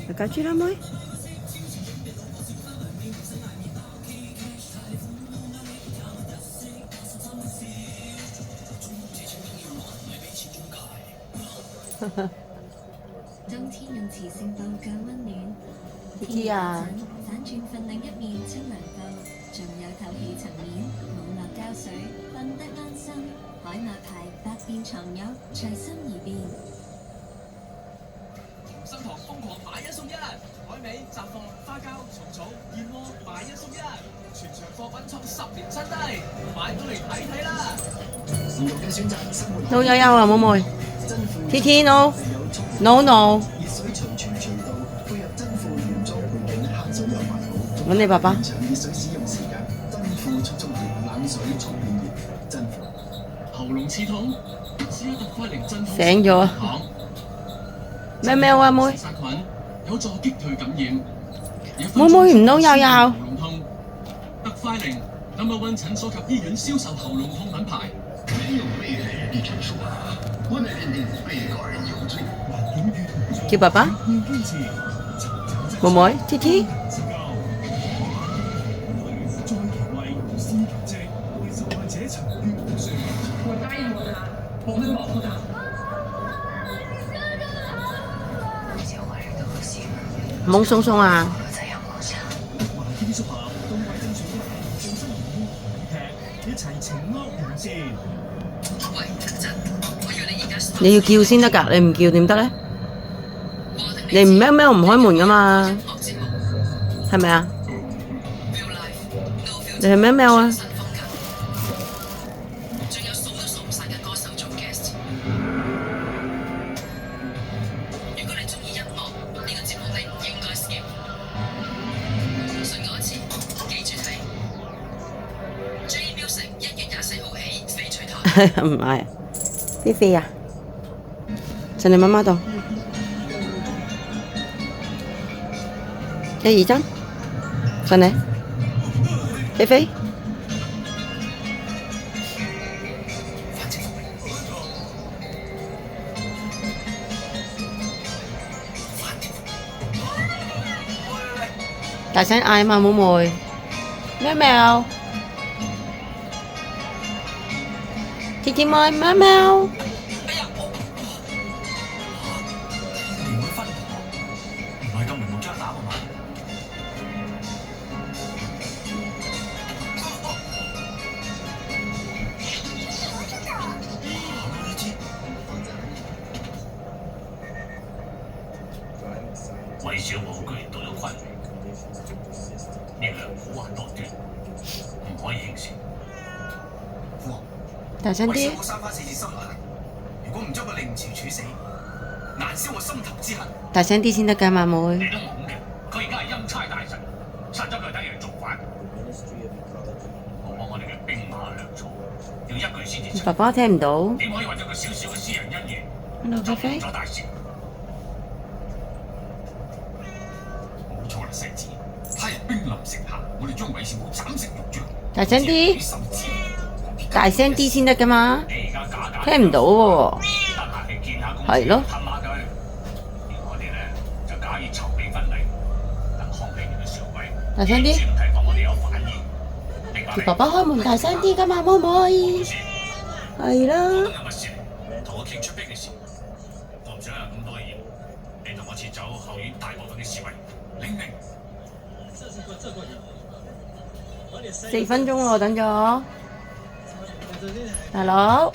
Là cá chứ đó mới. Kiki à.心堂瘋狂買1送1，海味、雜貨、花膠、蟲草、燕窩買1送1，全場貨品創10年新低，買到嚟睇睇啦！No有啊，妹妹。TT no no no。揾你爸爸。醒咗。咩咩啊妹？妹妹唔到有。特快靈，No. 1診所及醫院銷售喉嚨痛品牌。沒有被害人的陳述，不能認定被告人有罪。叫爸爸。妹妹 TT。懵鬆鬆啊！你要叫先得㗎，你唔叫點得咧？你唔喵喵唔開門㗎嘛？係咪啊？你係喵喵啊？唔係，菲菲啊，上你媽媽度，1、2針，上嚟，菲菲，大聲嗌嘛，妹妹，喵喵。TT妹喵喵，哎呀，你唔會分我，唔係咁明目張膽啊嘛？韋小寶居然到咗昆明，呢兩苦話多端，唔可以輕視。大聲啲。我三番4次心眼，如果唔將佢凌遲處死，難消我心頭之恨。大聲啲先得㗎，媽妹。你都懵嘅，佢而家係欽差大臣，殺咗佢等於造反。我幫我哋嘅兵馬糧草，要一句先至。爸爸聽唔到。點可以為咗個小小嘅私人恩怨，就誤咗大事？冇錯啦，世子，他日兵臨城下，我哋將韋小寶斬成肉醬。大聲啲。大聲啲先得㗎嘛，聽唔到喎。係咯。大聲啲。叫爸爸開門大聲啲㗎嘛，妹妹。係啦。同我傾出兵嘅事，我唔想有咁多嘢。你同我撤走後院大部分嘅侍衛，領命。4分鐘咯，等咗。大佬。